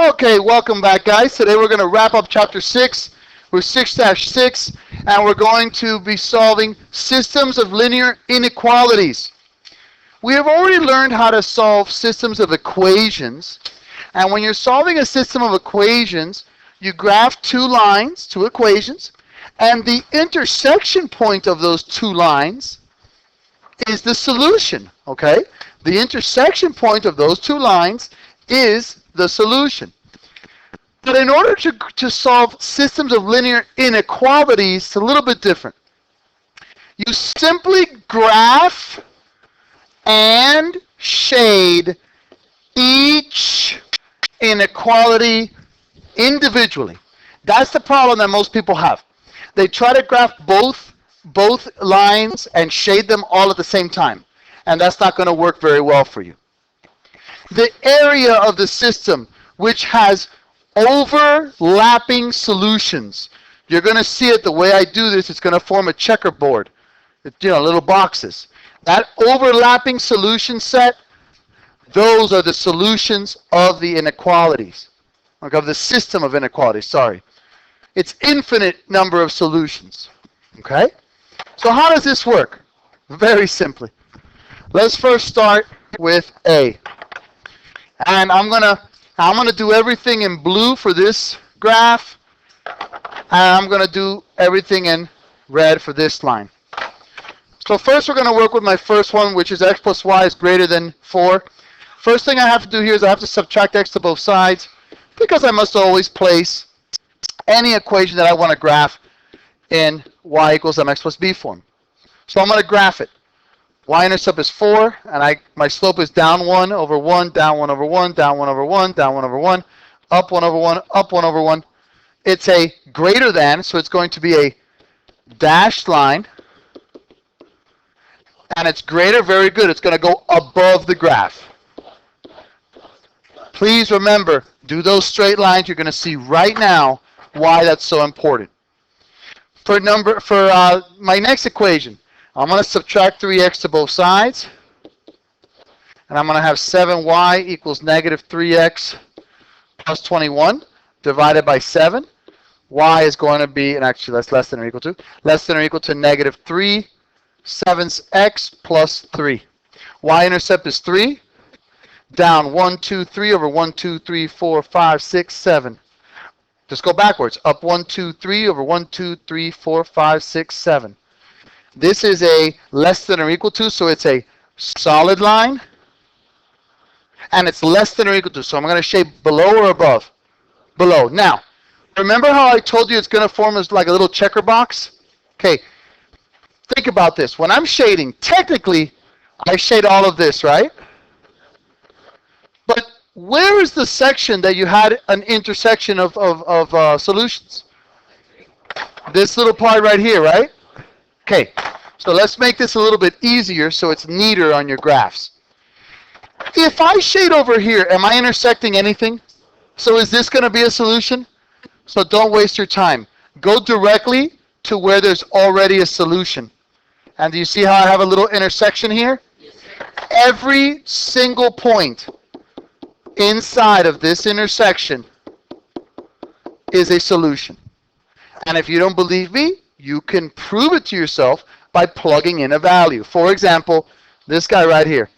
Okay, welcome back, guys. Today we're going to wrap up Chapter 6 with 6-6, and we're going to be solving systems of linear inequalities. We have already learned how to solve systems of equations, and when you're solving a system of equations, you graph two lines, two equations, and the intersection point of those two lines is the solution, okay? The intersection point of those two lines is the solution. But in order to solve systems of linear inequalities, it's a little bit different. You simply graph and shade each inequality individually. That's the problem that most people have. They try to graph both lines and shade them all at the same time. And that's not going to work very well for you. The area of the system which has overlapping solutions, you're going to see it the way I do this. It's going to form a checkerboard, little boxes. That overlapping solution set, those are the solutions of the inequalities, of the system of inequalities, sorry. It's infinite number of solutions, okay? So how does this work? Very simply. Let's first start with A. And I'm gonna do everything in blue for this graph, and I'm gonna do everything in red for this line. So first we're gonna work with my first one, which is x plus y is greater than 4. First thing I have to do here is I have to subtract x to both sides, because I must always place any equation that I want to graph in y equals mx plus b form. So I'm gonna graph it. Y-intercept is 4, and my slope is down 1 over 1, down 1 over 1, down 1 over 1, down 1 over 1, up 1 over 1, up 1 over 1. It's a greater than, so it's going to be a dashed line. And it's greater, very good. It's going to go above the graph. Please remember, do those straight lines. You're going to see right now why that's so important. For my next equation, I'm going to subtract 3x to both sides, and I'm going to have 7y equals negative 3x plus 21 divided by 7. Y is going to be, and actually that's less than or equal to negative 3 sevenths x plus 3. Y-intercept is 3, down 1, 2, 3 over 1, 2, 3, 4, 5, 6, 7. Just go backwards, up 1, 2, 3 over 1, 2, 3, 4, 5, 6, 7. This is a less than or equal to, so it's a solid line. And it's less than or equal to, so I'm going to shade below or above? Below. Now, remember how I told you it's going to form as like a little checker box? Okay, think about this. When I'm shading, technically, I shade all of this, right? But where is the section that you had an intersection of solutions? This little part right here, right? Okay, so let's make this a little bit easier so it's neater on your graphs. If I shade over here, am I intersecting anything? So is this going to be a solution? So don't waste your time. Go directly to where there's already a solution. And do you see how I have a little intersection here? Every single point inside of this intersection is a solution. And if you don't believe me, you can prove it to yourself by plugging in a value. For example, this guy right here.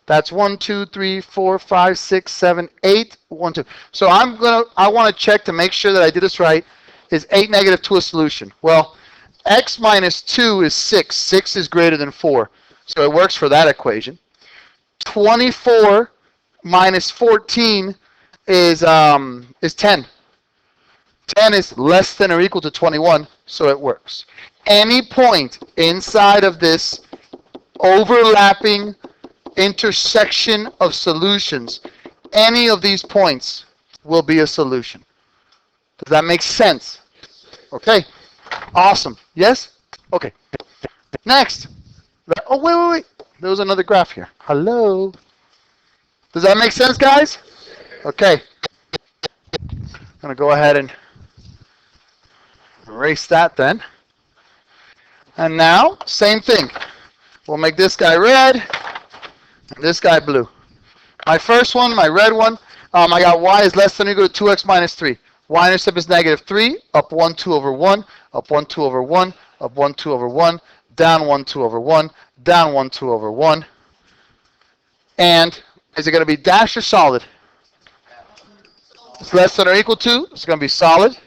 That's 1, 2, 3, 4, 5, 6, 7, 8, 1, 2. So I want to check to make sure that I did this right. Is 8 negative 2 a solution? Well, x minus 2 is 6. 6 is greater than 4. So it works for that equation. 24 minus 14 is 10. 10 is less than or equal to 21, so it works. Any point inside of this overlapping intersection of solutions, any of these points will be a solution. Does that make sense? Okay, awesome. Yes? Okay. Next. Oh, wait. There was another graph here. Hello. Does that make sense, guys? Okay. I'm going to go ahead and erase that then. And now, same thing. We'll make this guy red and this guy blue. My first one, my red one, I got y is less than or equal to 2x minus 3. Y-intercept is negative 3, up 1, 2 over 1, up 1, 2 over 1, up 1, 2 over 1, down 1, 2 over 1, down 1, 2 over 1. And is it going to be dashed or solid? It's less than or equal to. It's going to be solid.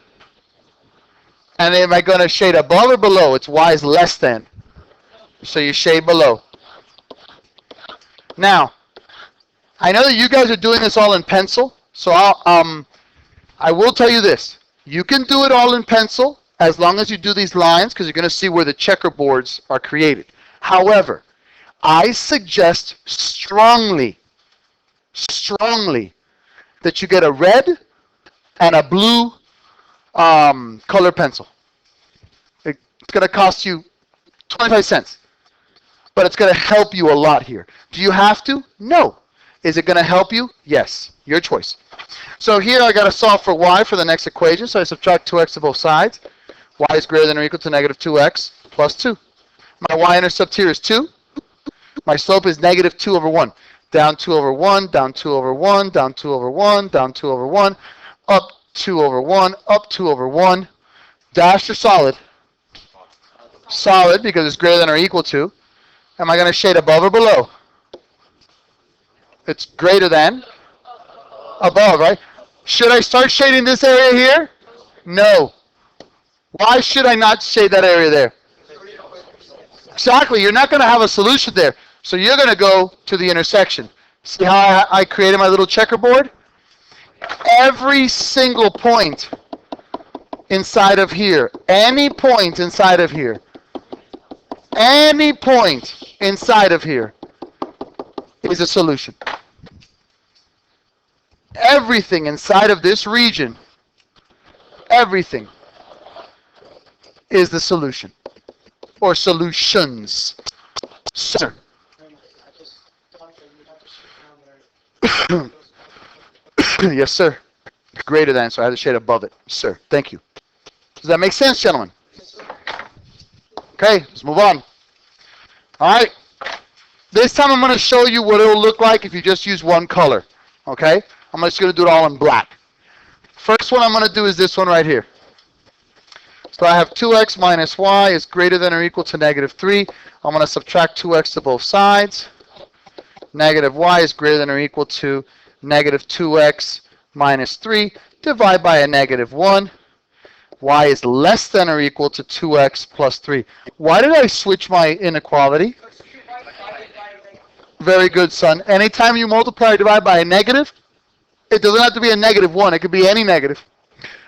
And am I going to shade above or below? It's y is less than. So you shade below. Now, I know that you guys are doing this all in pencil. So I will tell you this. You can do it all in pencil as long as you do these lines, because you're going to see where the checkerboards are created. However, I suggest strongly that you get a red and a blue color pencil. It's going to cost you 25 cents, but it's going to help you a lot here. Do you have to? No. Is it going to help you? Yes. Your choice. So here I got to solve for y for the next equation, so I subtract 2x to both sides. Y is greater than or equal to negative 2x plus 2. My y-intercept here is 2. My slope is negative 2 over 1. Down 2 over 1, down 2 over 1, down 2 over 1, down 2 over 1, up 2 over 1, up 2 over 1. Dashed or solid? Solid, because it's greater than or equal to. Am I going to shade above or below? It's greater than. Above, right? Should I start shading this area here? No. Why should I not shade that area there? Exactly. You're not going to have a solution there. So you're going to go to the intersection. See how I created my little checkerboard? Every single point inside of here, any point inside of here, any point inside of here is a solution. Everything inside of this region, everything is the solution. Or solutions. Sir. Yes, sir. Greater than, so I have to shade above it. Sir, thank you. Does that make sense, gentlemen? Okay, let's move on. All right. This time I'm going to show you what it will look like if you just use one color. Okay? I'm just going to do it all in black. First one I'm going to do is this one right here. So I have 2x minus y is greater than or equal to negative 3. I'm going to subtract 2x to both sides. Negative y is greater than or equal to negative 2x minus 3. Divide by a negative 1. Y is less than or equal to 2x plus 3. Why did I switch my inequality? Very good, son. Anytime you multiply or divide by a negative, it doesn't have to be a negative 1. It could be any negative.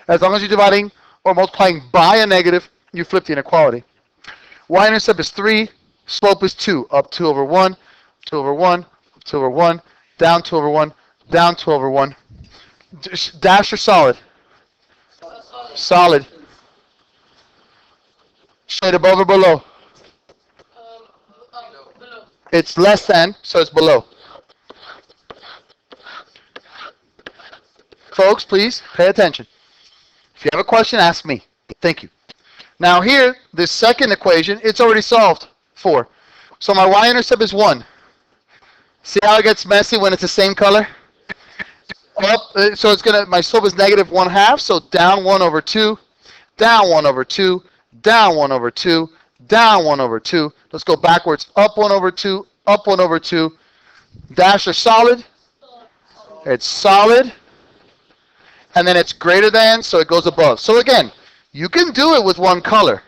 As long as you're dividing or multiplying by a negative, you flip the inequality. Y-intercept is 3. Slope is 2. Up 2 over 1, 2 over 1, up 2 over 1, down 2 over 1, down 2 over 1. Dash or solid? Solid. Shade above or below? It's less than, so it's below. Folks, please pay attention. If you have a question, ask me. Thank you. Now here, this second equation, it's already solved for. So my y-intercept is 1. See how it gets messy when it's the same color? Up, so it's gonna. My slope is negative 1/2. So down 1 over 2, down 1 over 2, down 1 over 2, down 1 over 2. Let's go backwards. Up 1 over 2, up 1 over 2. Dash or solid? It's solid. And then it's greater than, so it goes above. So again, you can do it with one color.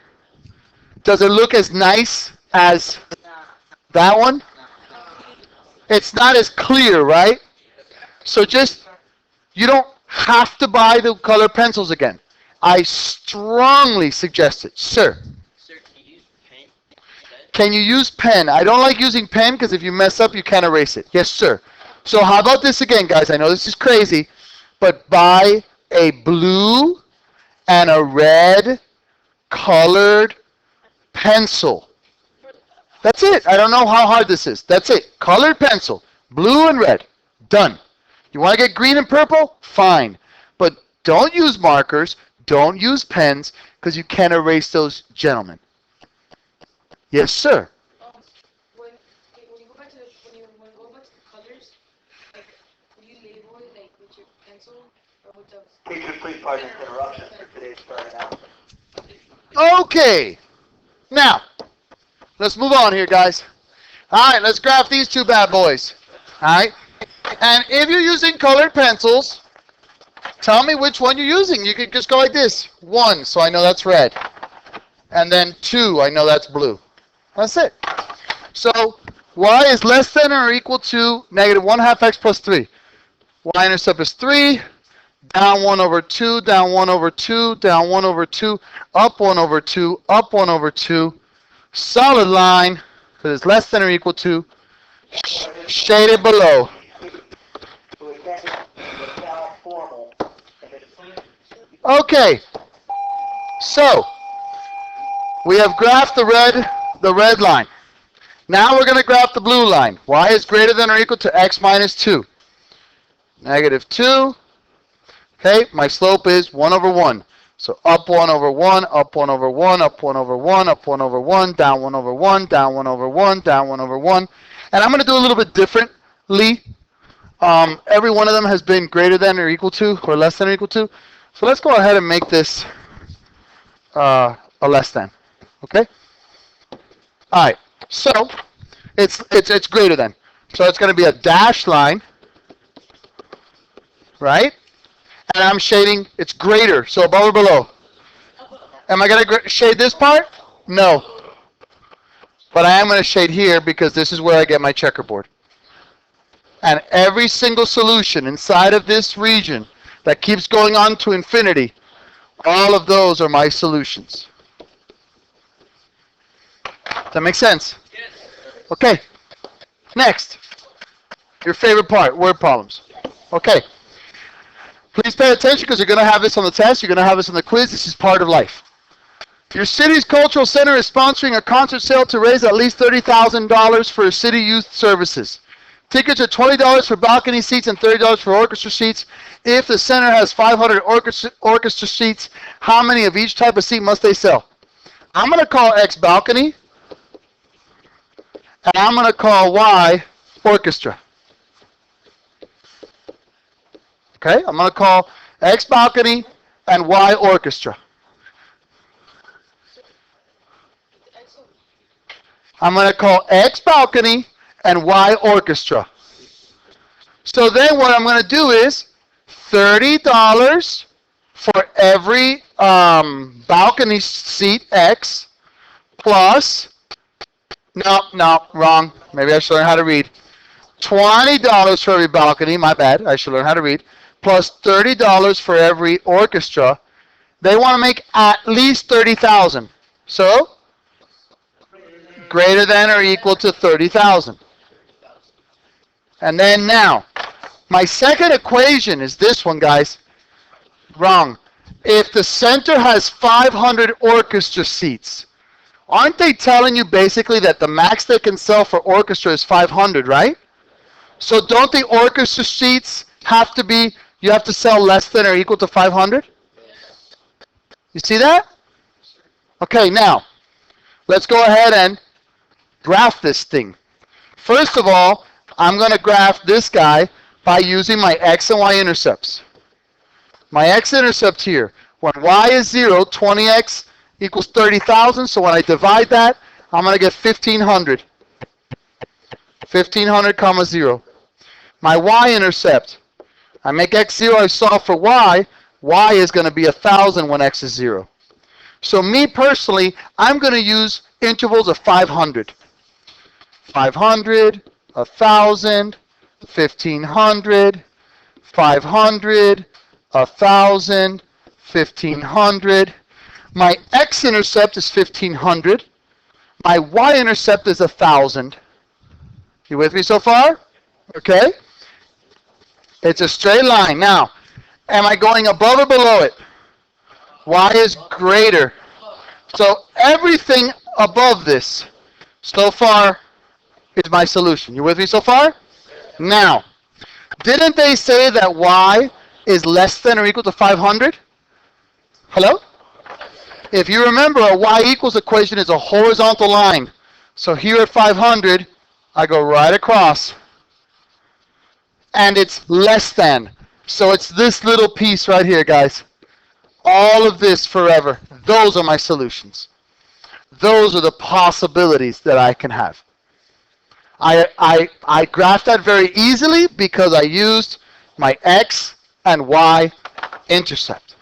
Does it look as nice as that one? It's not as clear, right? So just, you don't have to buy the color pencils again. I strongly suggest it. Sir? Sir, can you use pen? Can you use pen? I don't like using pen because if you mess up, you can't erase it. Yes, sir. So how about this again, guys? I know this is crazy, but buy a blue and a red colored pencil. That's it. I don't know how hard this is. That's it. Colored pencil. Blue and red. Done. You want to get green and purple? Fine. But don't use markers. Don't use pens because you can't erase those gentlemen. Yes, sir. When you go back to the colors, like, would you label it like with your Teachers, please pardon this interruption for today's starting out. Okay. Now, let's move on here, guys. All right, let's graph these two bad boys. All right. And if you're using colored pencils, tell me which one you're using. You could just go like this. 1, so I know that's red. And then 2, I know that's blue. That's it. So y is less than or equal to negative 1/2 x plus 3. Y-intercept is 3. Down 1 over 2, down 1 over 2, down 1 over 2, up 1 over 2, up 1 over 2. Solid line, because it's less than or equal to, shaded below. Okay, so we have graphed the red line. Now we're going to graph the blue line. Y is greater than or equal to x minus 2. Negative 2. Okay, my slope is 1 over 1. So up 1 over 1, up 1 over 1, up 1 over 1, up 1 over 1, down 1 over 1, down 1 over 1, down 1 over 1. And I'm going to do a little bit differently. Every one of them has been greater than or equal to or less than or equal to. So let's go ahead and make this a less than. Okay? All right. So it's greater than. So it's going to be a dashed line, right? And I'm shading, it's greater, so above or below. Am I going to shade this part? No. But I am going to shade here because this is where I get my checkerboard. And every single solution inside of this region that keeps going on to infinity, all of those are my solutions. Does that make sense? Yes. Okay. Next. Your favorite part, word problems. Okay. Please pay attention because you're going to have this on the test. You're going to have this on the quiz. This is part of life. Your city's cultural center is sponsoring a concert sale to raise at least $30,000 for city youth services. Tickets are $20 for balcony seats and $30 for orchestra seats. If the center has 500 orchestra seats, how many of each type of seat must they sell? I'm going to call X balcony, and I'm going to call Y orchestra. Okay, I'm going to call X balcony and Y orchestra. I'm going to call X balcony and Y orchestra. So then what I'm going to do is $30 for every balcony seat X plus, no, wrong. Maybe I should learn how to read. $20 for every balcony, my bad, I should learn how to read, plus $30 for every orchestra. They want to make at least 30,000. So, greater than or equal to 30,000. And then now, my second equation is this one, guys. Wrong. If the center has 500 orchestra seats, aren't they telling you basically that the max they can sell for orchestra is 500, right? So don't the orchestra seats have to be, you have to sell less than or equal to 500? You see that? Okay, now, let's go ahead and graph this thing. First of all, I'm going to graph this guy by using my x and y intercepts. My x-intercept here, when y is 0, 20x equals 30,000, so when I divide that, I'm going to get 1,500. 1,500 comma 0. My y-intercept, I make x 0, I solve for y is going to be 1,000 when x is 0. So me personally, I'm going to use intervals of 500. 500, 1,000, 1,500, 500, 1,000, 1,500. My x-intercept is 1,500. My y-intercept is 1,000. You with me so far? Okay. It's a straight line. Now, am I going above or below it? Y is greater. So everything above this so far is my solution. You with me so far? Now, didn't they say that y is less than or equal to 500? Hello? If you remember, a y equals equation is a horizontal line. So here at 500, I go right across. And it's less than. So it's this little piece right here, guys. All of this forever. Those are my solutions. Those are the possibilities that I can have. I graphed that very easily because I used my x and y intercept.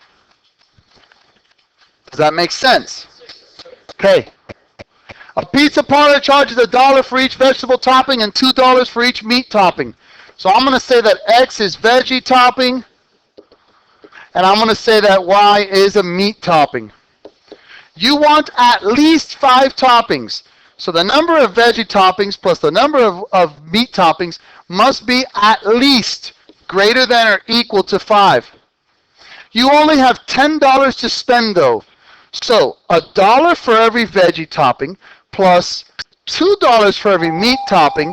Does that make sense? Okay. A pizza parlor charges $1 for each vegetable topping and $2 for each meat topping. So I'm going to say that x is veggie topping, and I'm going to say that y is a meat topping. You want at least 5 toppings. So the number of veggie toppings plus the number of meat toppings must be at least greater than or equal to 5. You only have $10 to spend though. So $1 for every veggie topping plus $2 for every meat topping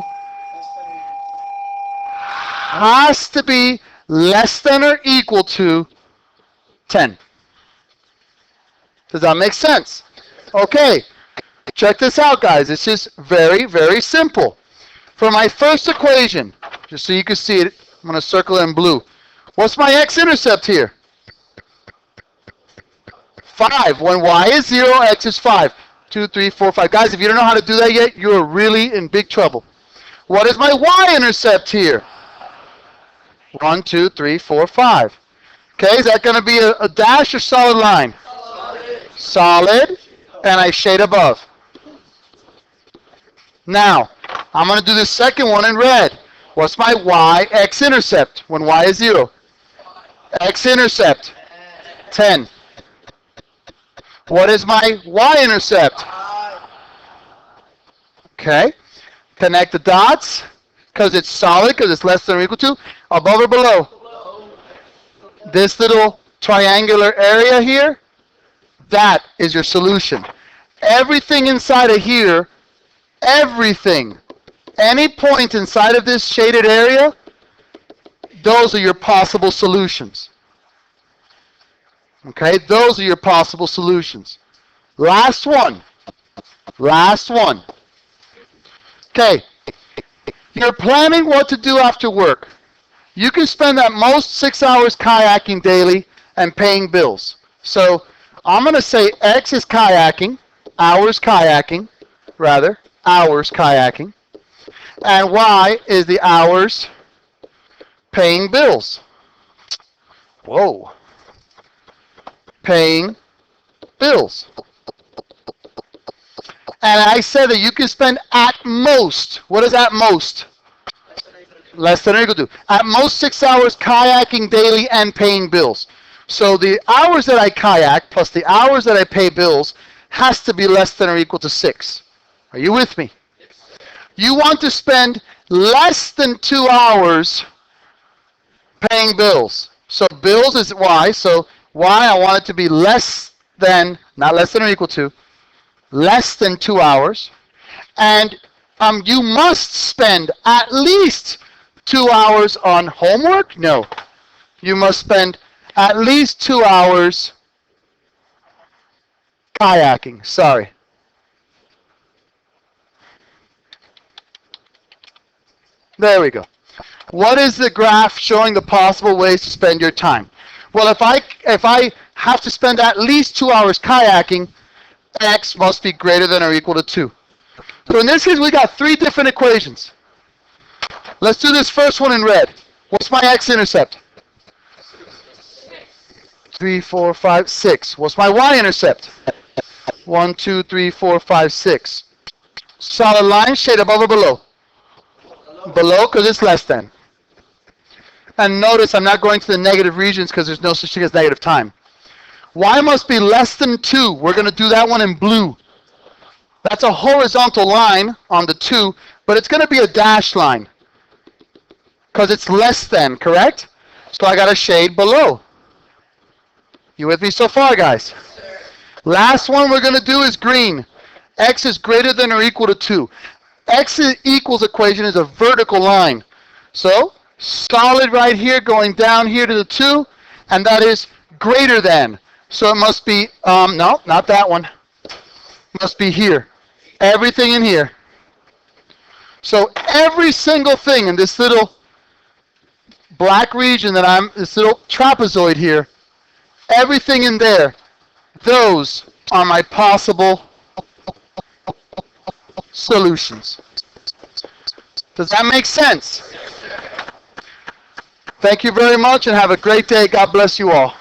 has to be less than or equal to 10. Does that make sense? Okay. Check this out, guys. It's just very, very simple. For my first equation, just so you can see it, I'm going to circle it in blue. What's my x-intercept here? 5. When y is 0, x is 5. 2, 3, 4, 5. Guys, if you don't know how to do that yet, you're really in big trouble. What is my y-intercept here? 1, 2, 3, 4, 5. Okay, is that going to be a dash or solid line? Solid. And I shade above. Now, I'm going to do the second one in red. What's my y x-intercept when y is 0? X-intercept, 10. What is my y-intercept? Okay. Connect the dots because it's solid, because it's less than or equal to. Above or below? This little triangular area here, that is your solution. Everything inside of here, everything, any point inside of this shaded area, those are your possible solutions. Okay, those are your possible solutions. Last one. Last one. Okay, you're planning what to do after work. You can spend at most 6 hours kayaking daily and paying bills. So I'm going to say X is kayaking, hours kayaking, and Y is the hours paying bills. Whoa. Paying bills. And I said that you can spend at most, what is at most? Less than or equal to. At most 6 hours kayaking daily and paying bills. So the hours that I kayak plus the hours that I pay bills has to be less than or equal to 6. Are you with me? You want to spend less than 2 hours paying bills. So bills is Y. So Y, I want it to be less than, not less than or equal to, less than 2 hours. And you must spend at least 2 hours on homework? No. You must spend at least 2 hours kayaking. Sorry. There we go. What is the graph showing the possible ways to spend your time? Well, if I have to spend at least 2 hours kayaking, x must be greater than or equal to 2. So in this case, we got 3 different equations. Let's do this first one in red. What's my x-intercept? 3, 4, 5, 6. What's my y-intercept? 1, 2, 3, 4, 5, 6. Solid line, shade above or below? Below, because it's less than. And notice I'm not going to the negative regions because there's no such thing as negative time. Y must be less than 2. We're going to do that one in blue. That's a horizontal line on the 2, but it's going to be a dashed line because it's less than, correct? So I got a shade below. You with me so far, guys? Last one we're going to do is green. X is greater than or equal to 2. X equals equation is a vertical line. So solid right here going down here to the 2, and that is greater than. So it must be, no, not that one. It must be here. Everything in here. So every single thing in this little black region that this little trapezoid here, everything in there, those are my possible solutions. Does that make sense? Thank you very much and have a great day. God bless you all.